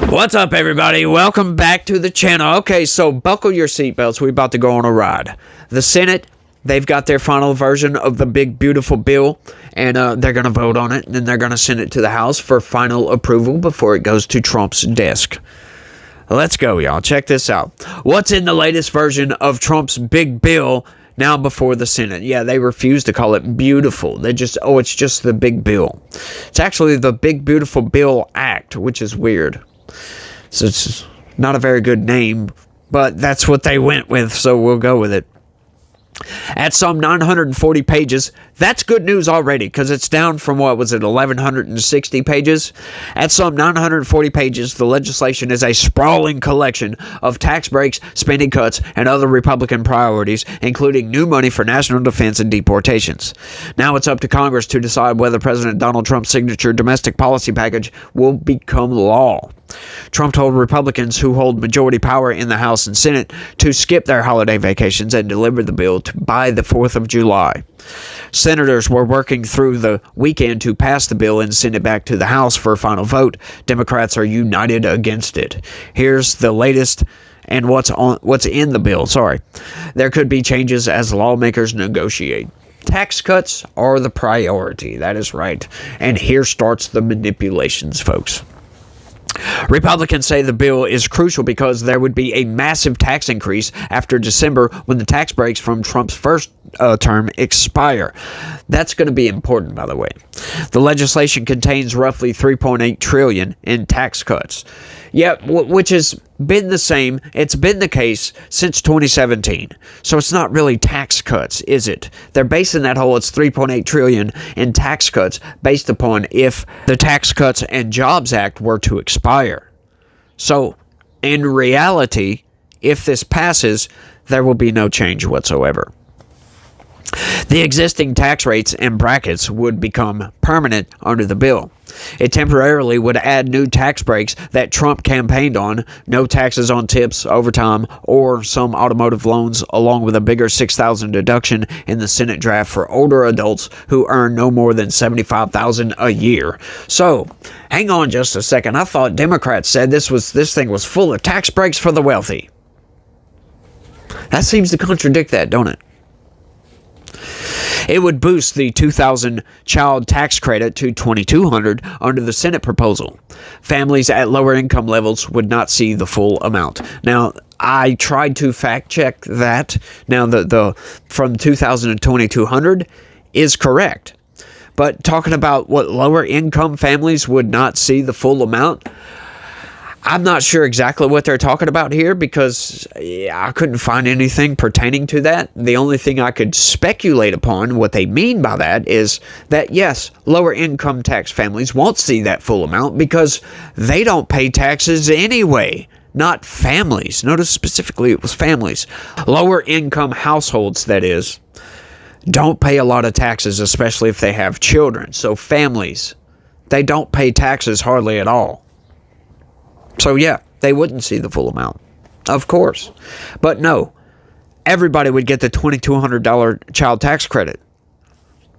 What's up, everybody? Welcome back to the channel. Okay, so buckle your seatbelts. We're about to go on a ride. The Senate, they've got their final version of the big, beautiful bill, and they're going to vote on it, and then they're going to send it to the House for final approval before it goes to Trump's desk. Let's go, y'all. Check this out. What's in the latest version of Trump's big bill now before the Senate? Yeah, they refuse to call it beautiful. They just, it's just the big bill. It's actually the Big Beautiful Bill Act, which is weird. So it's not a very good name, but that's what they went with, so we'll go with it. At some 940 pages, that's good news already, because it's down from, 1,160 pages? At some 940 pages, the legislation is a sprawling collection of tax breaks, spending cuts, and other Republican priorities, including new money for national defense and deportations. Now it's up to Congress to decide whether President Donald Trump's signature domestic policy package will become law. Trump told Republicans who hold majority power in the House and Senate to skip their holiday vacations and deliver the bill by the 4th of July. Senators were working through the weekend to pass the bill and send it back to the House for a final vote. Democrats are united against it. Here's the latest and what's in the bill. There could be changes as lawmakers negotiate. Tax cuts are the priority. That is right. And here starts the manipulations, folks. Republicans say the bill is crucial because there would be a massive tax increase after December when the tax breaks from Trump's first term expire. That's going to be important, by the way. The legislation contains roughly $3.8 trillion in tax cuts. Yeah, which has been the same. It's been the case since 2017. So it's not really tax cuts, is it? They're basing that whole it's $3.8 trillion in tax cuts based upon if the Tax Cuts and Jobs Act were to expire. So in reality, if this passes, there will be no change whatsoever. The existing tax rates and brackets would become permanent under the bill. It temporarily would add new tax breaks that Trump campaigned on, no taxes on tips, overtime, or some automotive loans, along with a bigger $6,000 deduction in the Senate draft for older adults who earn no more than $75,000 a year. So, hang on just a second. I thought Democrats said this thing was full of tax breaks for the wealthy. That seems to contradict that, don't it? It would boost the $2,000 child tax credit to $2,200 under the Senate proposal. Families at lower income levels would not see the full amount. Now, I tried to fact check that. Now, the from $2,000 to $2,200 is correct. But talking about what lower income families would not see the full amount, I'm not sure exactly what they're talking about here because I couldn't find anything pertaining to that. The only thing I could speculate upon what they mean by that is that, yes, lower income tax families won't see that full amount because they don't pay taxes anyway. Not families. Notice specifically it was families. Lower income households, that is, don't pay a lot of taxes, especially if they have children. So families, they don't pay taxes hardly at all. So yeah, they wouldn't see the full amount, of course. But no, everybody would get the $2,200 child tax credit.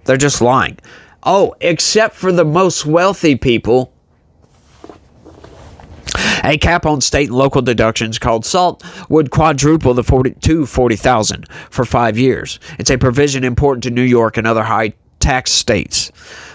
They're just lying. Oh, except for the most wealthy people. A cap on state and local deductions called SALT would quadruple the $40,000 for 5 years. It's a provision important to New York and other high tax states.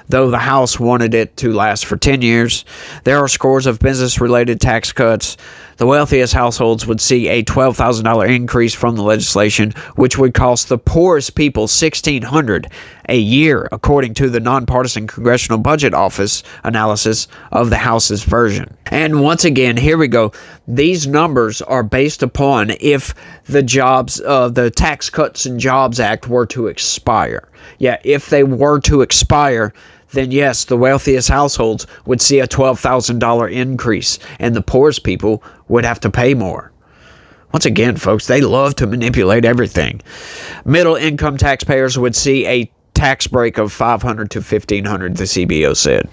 Though the House wanted it to last for 10 years, there are scores of business-related tax cuts. The wealthiest households would see a $12,000 increase from the legislation, which would cost the poorest people $1,600 a year, according to the nonpartisan Congressional Budget Office analysis of the House's version. And once again, here we go. These numbers are based upon if the Tax Cuts and Jobs Act were to expire. Yeah, if they were to expire, then yes, the wealthiest households would see a $12,000 increase, and the poorest people would have to pay more. Once again, folks, they love to manipulate everything. Middle-income taxpayers would see a tax break of $500 to $1,500, the CBO said.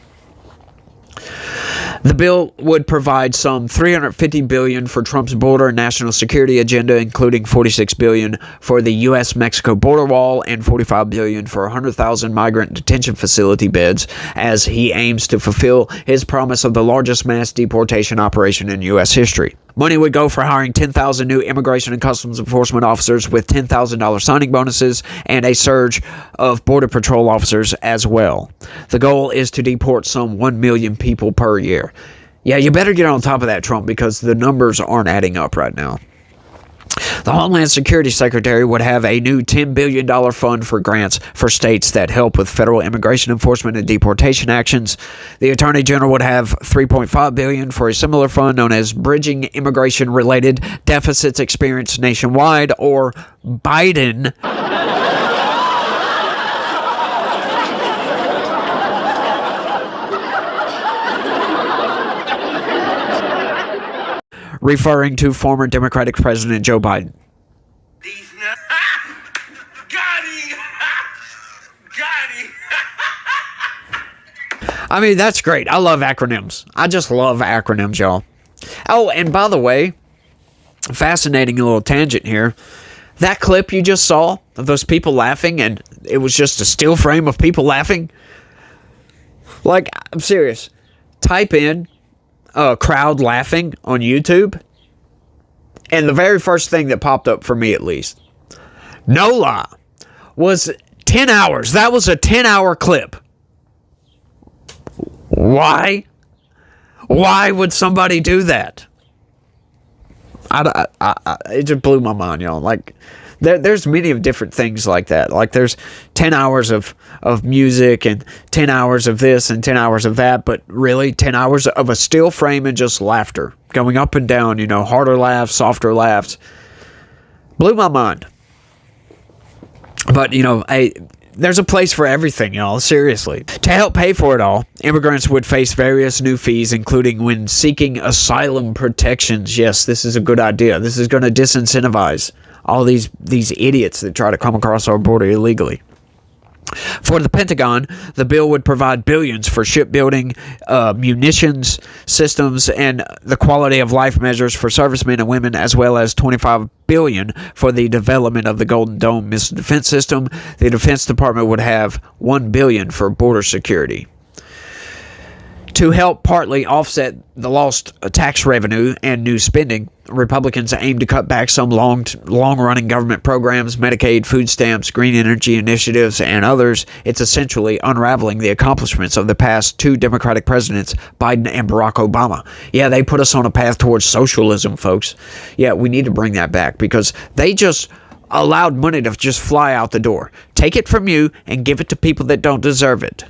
The bill would provide some $350 billion for Trump's border and national security agenda, including $46 billion for the U.S.-Mexico border wall and $45 billion for 100,000 migrant detention facility beds, as he aims to fulfill his promise of the largest mass deportation operation in U.S. history. Money would go for hiring 10,000 new Immigration and Customs Enforcement officers with $10,000 signing bonuses and a surge of Border Patrol officers as well. The goal is to deport some 1 million people per year. Yeah, you better get on top of that, Trump, because the numbers aren't adding up right now. The Homeland Security Secretary would have a new $10 billion fund for grants for states that help with federal immigration enforcement and deportation actions. The Attorney General would have $3.5 billion for a similar fund known as Bridging Immigration-Related Deficits Experienced Nationwide, or Biden. Referring to former Democratic President Joe Biden. I mean, that's great. I love acronyms. I just love acronyms, y'all. Oh, and by the way, fascinating little tangent here. That clip you just saw of those people laughing, and it was just a still frame of people laughing. Like, I'm serious. Type in crowd laughing on YouTube, and the very first thing that popped up for me, at least, no lie, was 10 hours. That was a 10-hour clip. Why would somebody do that? It just blew my mind, y'all. Like, there's many of different things like that. Like, there's 10 hours of music and 10 hours of this and 10 hours of that, but really 10 hours of a still frame and just laughter going up and down, harder laughs, softer laughs. Blew my mind. But, there's a place for everything, y'all. Seriously. To help pay for it all, immigrants would face various new fees, including when seeking asylum protections. Yes, this is a good idea. This is going to disincentivize all these idiots that try to come across our border illegally. For the Pentagon, the bill would provide billions for shipbuilding, munitions systems, and the quality of life measures for servicemen and women, as well as $25 billion for the development of the Golden Dome missile defense system. The Defense Department would have $1 billion for border security. To help partly offset the lost tax revenue and new spending, Republicans aim to cut back some long-running government programs, Medicaid, food stamps, green energy initiatives, and others. It's essentially unraveling the accomplishments of the past two Democratic presidents, Biden and Barack Obama. Yeah, they put us on a path towards socialism, folks. Yeah, we need to bring that back because they just allowed money to just fly out the door. Take it from you and give it to people that don't deserve it.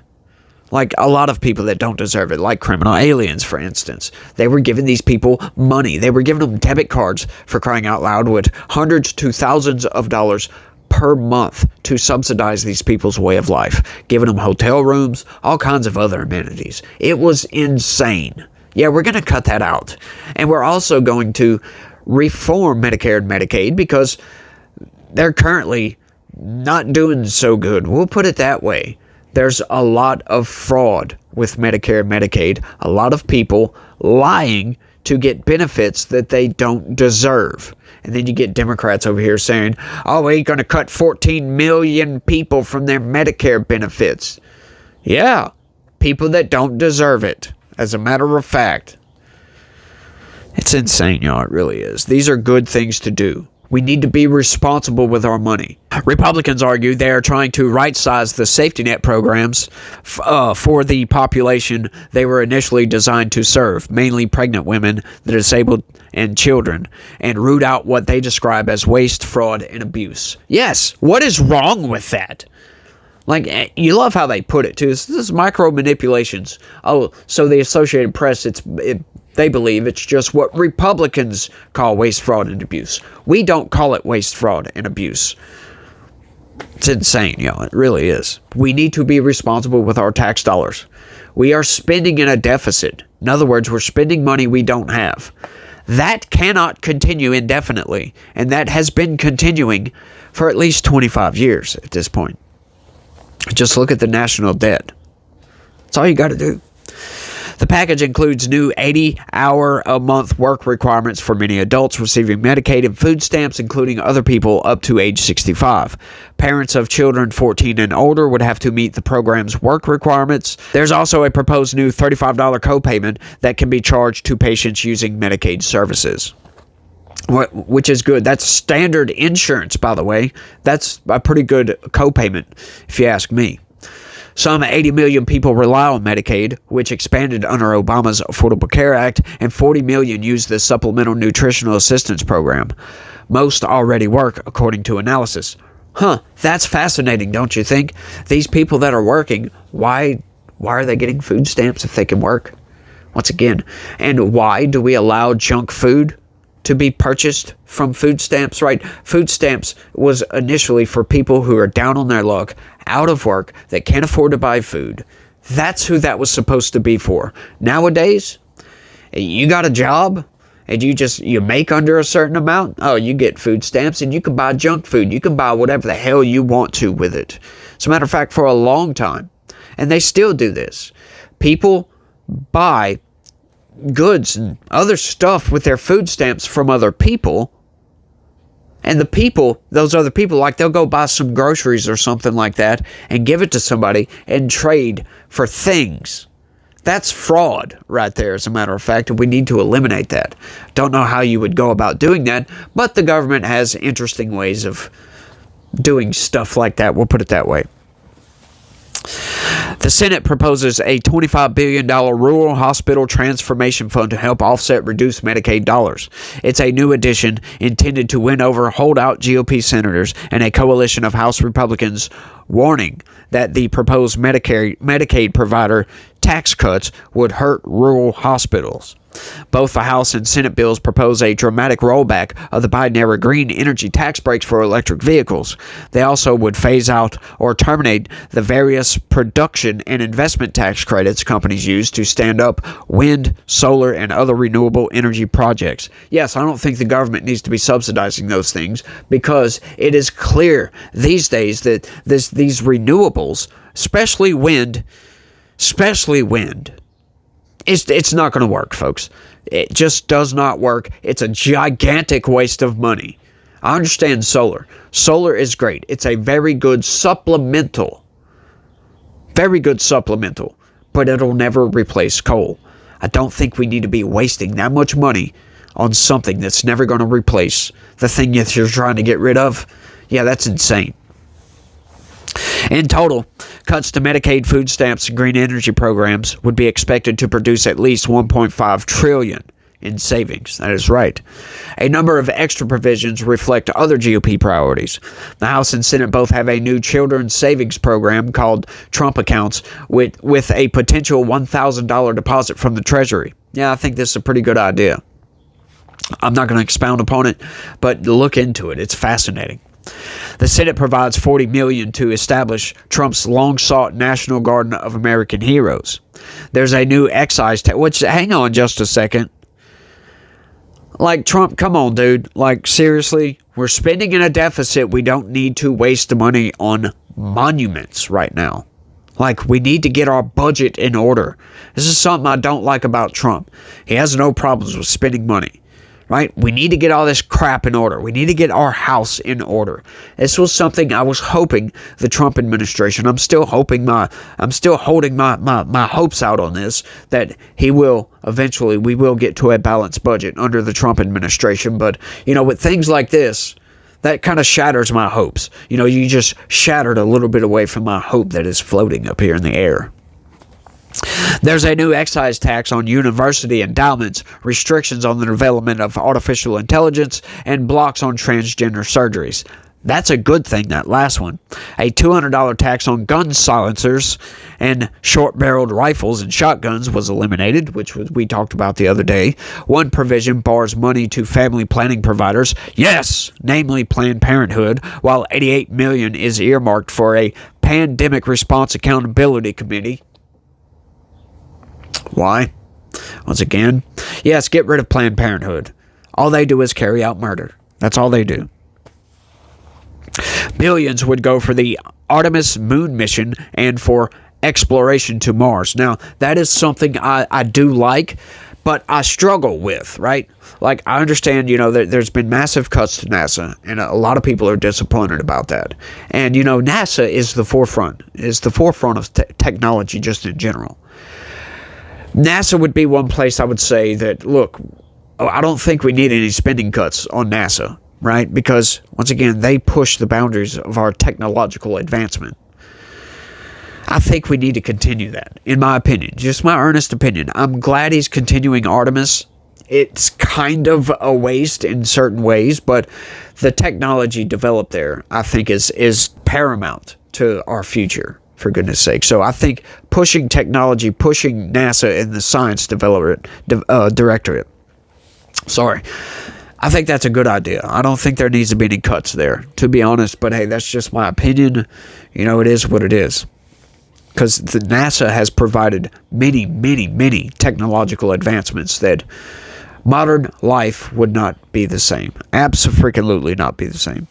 Like a lot of people that don't deserve it, like criminal aliens, for instance. They were giving these people money. They were giving them debit cards, for crying out loud, with hundreds to thousands of dollars per month to subsidize these people's way of life, giving them hotel rooms, all kinds of other amenities. It was insane. Yeah, we're going to cut that out. And we're also going to reform Medicare and Medicaid because they're currently not doing so good. We'll put it that way. There's a lot of fraud with Medicare and Medicaid. A lot of people lying to get benefits that they don't deserve. And then you get Democrats over here saying, oh, we're going to cut 14 million people from their Medicare benefits. Yeah, people that don't deserve it, as a matter of fact. It's insane, y'all. It really is. These are good things to do. We need to be responsible with our money. Republicans argue they are trying to right-size the safety net programs for the population they were initially designed to serve, mainly pregnant women, the disabled, and children, and root out what they describe as waste, fraud, and abuse. Yes, what is wrong with that? Like, you love how they put it, too. This is micro-manipulations. Oh, so the Associated Press, they believe it's just what Republicans call waste, fraud, and abuse. We don't call it waste, fraud, and abuse. It's insane, y'all. It really is. We need to be responsible with our tax dollars. We are spending in a deficit. In other words, we're spending money we don't have. That cannot continue indefinitely, and that has been continuing for at least 25 years at this point. Just look at the national debt. That's all you got to do. The package includes new 80-hour-a-month work requirements for many adults receiving Medicaid and food stamps, including other people up to age 65. Parents of children 14 and older would have to meet the program's work requirements. There's also a proposed new $35 copayment that can be charged to patients using Medicaid services, which is good. That's standard insurance, by the way. That's a pretty good copayment, if you ask me. Some 80 million people rely on Medicaid, which expanded under Obama's Affordable Care Act, and 40 million use the Supplemental Nutritional Assistance Program. Most already work, according to analysis. That's fascinating, don't you think? These people that are working, why are they getting food stamps if they can work? Once again, and why do we allow junk food to be purchased from food stamps, right? Food stamps was initially for people who are down on their luck, out of work, that can't afford to buy food. That's who that was supposed to be for. Nowadays, you got a job and you make under a certain amount, you get food stamps and you can buy junk food. You can buy whatever the hell you want to with it. As a matter of fact, for a long time, and they still do this, people buy goods and other stuff with their food stamps from other people, and those other people, like, they'll go buy some groceries or something like that and give it to somebody and trade for things. That's fraud right there, as a matter of fact, and we need to eliminate that. Don't know how you would go about doing that, but the government has interesting ways of doing stuff like that, we'll put it that way. The Senate proposes a $25 billion rural hospital transformation fund to help offset reduced Medicaid dollars. It's a new addition intended to win over holdout GOP senators and a coalition of House Republicans, warning that the proposed Medicaid provider tax cuts would hurt rural hospitals. Both the House and Senate bills propose a dramatic rollback of the Biden-era green energy tax breaks for electric vehicles. They also would phase out or terminate the various production and investment tax credits companies use to stand up wind, solar, and other renewable energy projects. Yes, I don't think the government needs to be subsidizing those things, because it is clear these days that these renewables, especially wind, it's not going to work, folks. It just does not work. It's a gigantic waste of money. I understand solar. Solar is great. It's a very good supplemental, but it'll never replace coal. I don't think we need to be wasting that much money on something that's never going to replace the thing that you're trying to get rid of. Yeah, that's insane. In total, cuts to Medicaid, food stamps, and green energy programs would be expected to produce at least $1.5 trillion in savings. That is right. A number of extra provisions reflect other GOP priorities. The House and Senate both have a new children's savings program called Trump Accounts with a potential $1,000 deposit from the Treasury. Yeah, I think this is a pretty good idea. I'm not going to expound upon it, but look into it. It's fascinating. The Senate provides $40 million to establish Trump's long-sought National Garden of American Heroes. There's a new excise tax, which, hang on just a second. Like, Trump, come on, dude. Like, seriously, we're spending in a deficit. We don't need to waste the money on monuments right now. Like, we need to get our budget in order. This is something I don't like about Trump. He has no problems with spending money. Right? We need to get all this crap in order. We need to get our house in order. This was something I was hoping the Trump administration, I'm still holding my hopes out on this, that we will get to a balanced budget under the Trump administration. But, with things like this, that kind of shatters my hopes. You just shattered a little bit away from my hope that is floating up here in the air. There's a new excise tax on university endowments, restrictions on the development of artificial intelligence, and blocks on transgender surgeries. That's a good thing, that last one. A $200 tax on gun silencers and short-barreled rifles and shotguns was eliminated, which we talked about the other day. One provision bars money to family planning providers, yes, namely Planned Parenthood, while $88 million is earmarked for a Pandemic Response Accountability Committee. Why? Once again, yes, get rid of Planned Parenthood. All they do is carry out murder. That's all they do. Billions would go for the Artemis moon mission and for exploration to Mars. Now, that is something I do like, but I struggle with, right? Like, I understand, there's been massive cuts to NASA, and a lot of people are disappointed about that. And, NASA is the forefront of technology just in general. NASA would be one place I would say that, look, I don't think we need any spending cuts on NASA, right? Because, once again, they push the boundaries of our technological advancement. I think we need to continue that, in my opinion. Just my earnest opinion. I'm glad he's continuing Artemis. It's kind of a waste in certain ways, but the technology developed there, I think, is paramount to our future, for goodness sake. So I think pushing technology, pushing NASA in the science directorate, I think that's a good idea. I don't think there needs to be any cuts there, to be honest. But hey, that's just my opinion. It is what it is. Because the NASA has provided many, many, many technological advancements that modern life would not be the same. Absolutely not be the same.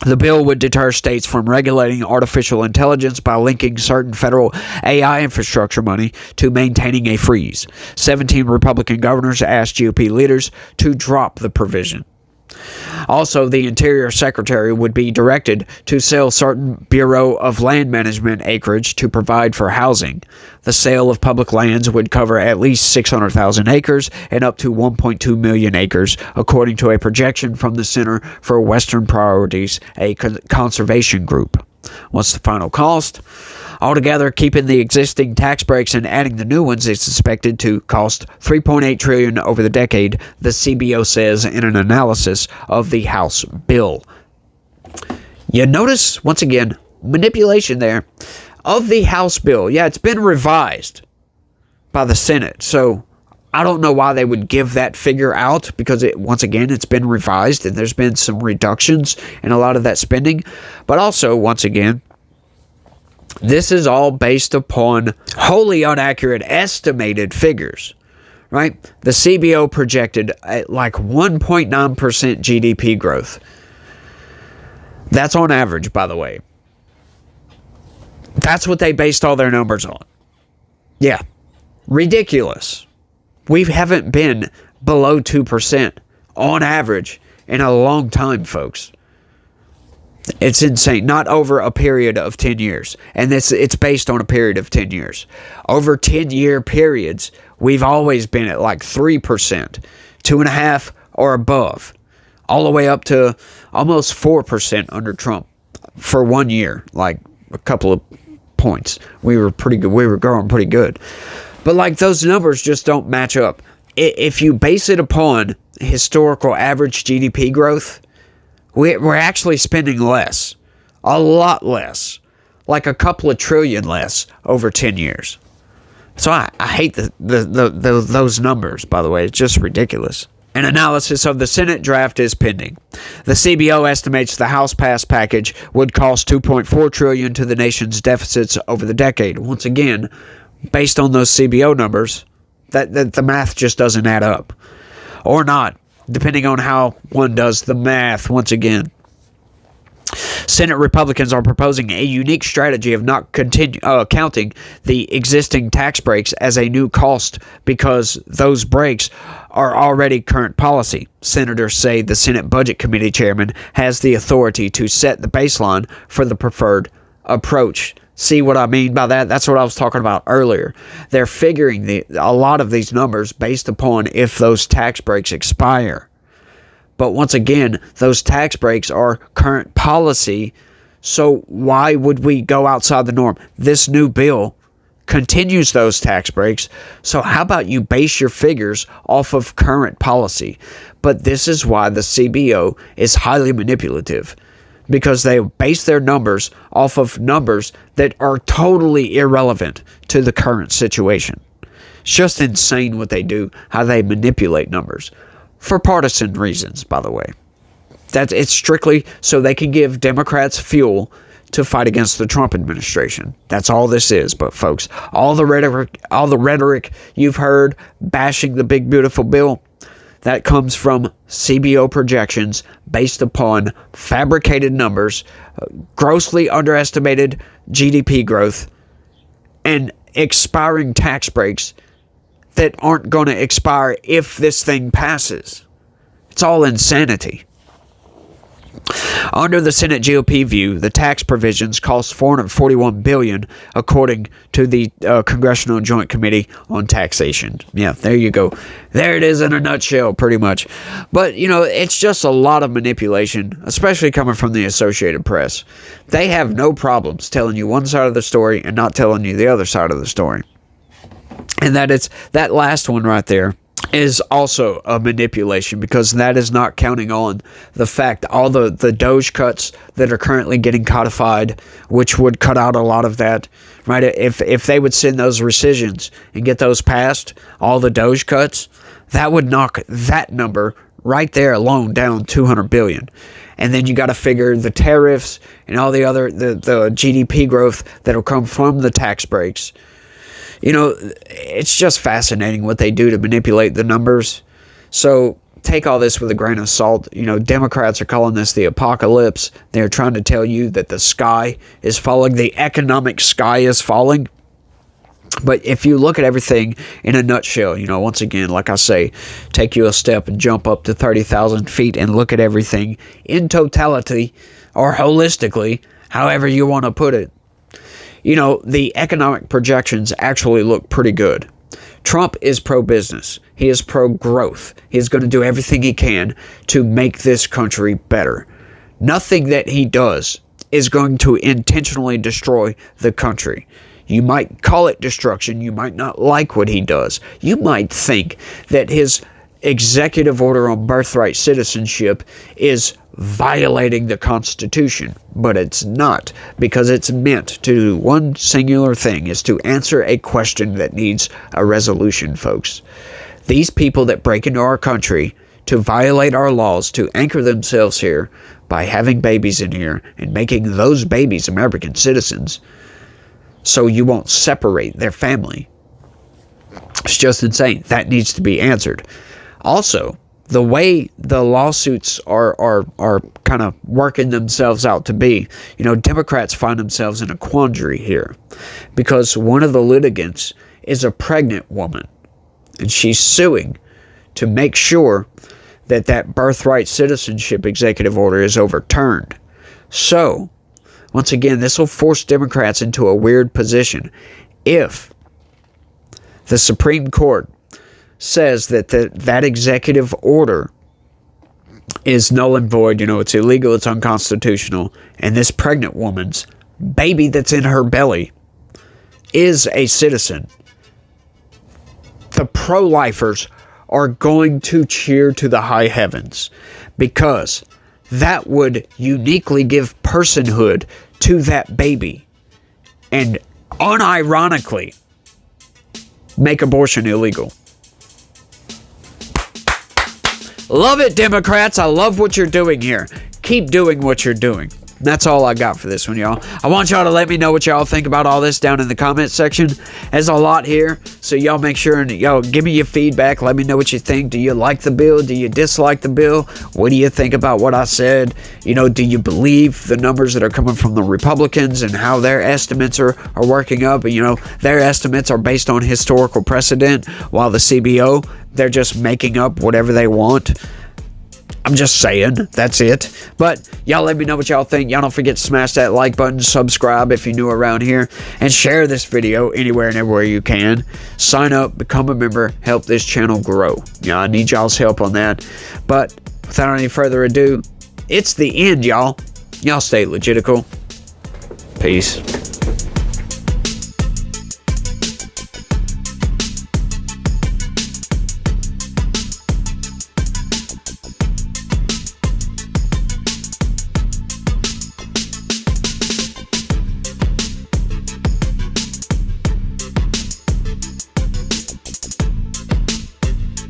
The bill would deter states from regulating artificial intelligence by linking certain federal AI infrastructure money to maintaining a freeze. 17 Republican governors asked GOP leaders to drop the provision. Also, the Interior Secretary would be directed to sell certain Bureau of Land Management acreage to provide for housing. The sale of public lands would cover at least 600,000 acres and up to 1.2 million acres, according to a projection from the Center for Western Priorities, a conservation group. What's the final cost? Altogether, keeping the existing tax breaks and adding the new ones is expected to cost $3.8 trillion over the decade, the CBO says in an analysis of the House bill. You notice, once again, manipulation there of the House bill. Yeah, it's been revised by the Senate, so I don't know why they would give that figure out, because once again, it's been revised and there's been some reductions in a lot of that spending. But also, once again, this is all based upon wholly inaccurate estimated figures, right? The CBO projected like 1.9% GDP growth. That's on average, by the way. That's what they based all their numbers on. Yeah, ridiculous. We haven't been below 2% on average in a long time, folks. It's insane. Not over a period of 10 years. And it's based on a period of 10 years. Over 10-year periods, we've always been at like 3%, 2.5% or above, all the way up to almost 4% under Trump for 1 year, like a couple of points. We were pretty good. We were growing pretty good. But like, those numbers just don't match up. If you base it upon historical average GDP growth, we're actually spending less, a lot less, like a couple of trillion less over 10 years. So I hate those numbers, by the way. It's just ridiculous. An analysis of the Senate draft is pending. The CBO estimates the House-passed package would cost $2.4 trillion to the nation's deficits over the decade. Once again, based on those CBO numbers, that the math just doesn't add up. Or not, depending on how one does the math, once again. Senate Republicans are proposing a unique strategy of not counting the existing tax breaks as a new cost, because those breaks are already current policy. Senators say the Senate Budget Committee chairman has the authority to set the baseline for the preferred approach. See what I mean by that? That's what I was talking about earlier. They're figuring a lot of these numbers based upon if those tax breaks expire. But once again, those tax breaks are current policy, so why would we go outside the norm? This new bill continues those tax breaks, so how about you base your figures off of current policy? But this is why the CBO is highly manipulative, because they base their numbers off of numbers that are totally irrelevant to the current situation. It's just insane what they do, how they manipulate numbers. For partisan reasons, by the way. It's strictly so they can give Democrats fuel to fight against the Trump administration. That's all this is. But folks, all the rhetoric you've heard bashing the big beautiful bill, that comes from CBO projections based upon fabricated numbers, grossly underestimated GDP growth, and expiring tax breaks that aren't going to expire if this thing passes. It's all insanity. Under the Senate GOP view, the tax provisions cost $441 billion, according to the Congressional Joint Committee on Taxation. Yeah, there you go. There it is in a nutshell, pretty much. But, it's just a lot of manipulation, especially coming from the Associated Press. They have no problems telling you one side of the story and not telling you the other side of the story. And that last one right there is also a manipulation, because that is not counting on the fact all the DOGE cuts that are currently getting codified, which would cut out a lot of that, right? If they would send those rescissions and get those passed, all the DOGE cuts, that would knock that number right there alone down $200 billion. And then you got to figure the tariffs and all the other the GDP growth that'll come from the tax breaks. It's just fascinating what they do to manipulate the numbers. So take all this with a grain of salt. Democrats are calling this the apocalypse. They're trying to tell you that the sky is falling. The economic sky is falling. But if you look at everything in a nutshell, once again, like I say, take you a step and jump up to 30,000 feet and look at everything in totality or holistically, however you want to put it. The economic projections actually look pretty good. Trump is pro-business. He is pro-growth. He's going to do everything he can to make this country better. Nothing that he does is going to intentionally destroy the country. You might call it destruction. You might not like what he does. You might think that his executive order on birthright citizenship is violating the Constitution, but it's not, because it's meant to do one singular thing, is to answer a question that needs a resolution, folks. These people that break into our country to violate our laws, to anchor themselves here by having babies in here and making those babies American citizens so you won't separate their family. It's just insane. That needs to be answered. Also, the way the lawsuits are kind of working themselves out to be, Democrats find themselves in a quandary here, because one of the litigants is a pregnant woman, and she's suing to make sure that birthright citizenship executive order is overturned. So, once again, this will force Democrats into a weird position. If the Supreme Court says that executive order is null and void, it's illegal, it's unconstitutional, and this pregnant woman's baby that's in her belly is a citizen, the pro-lifers are going to cheer to the high heavens, because that would uniquely give personhood to that baby and unironically make abortion illegal. Love it, Democrats. I love what you're doing here. Keep doing what you're doing. That's all I got for this one, y'all. I want y'all to let me know what y'all think about all this down in the comments section. There's a lot here, so y'all make sure and y'all give me your feedback. Let me know what you think. Do you like the bill? Do you dislike the bill? What do you think about what I said? Do you believe the numbers that are coming from the Republicans and how their estimates are working up? And, their estimates are based on historical precedent, while the CBO, they're just making up whatever they want. I'm just saying, that's it. But y'all let me know what y'all think. Y'all don't forget to smash that like button, subscribe if you're new around here, and share this video anywhere and everywhere you can. Sign up, become a member, help this channel grow. I need y'all's help on that. But without any further ado, it's the end, y'all. Y'all stay legitical. Peace.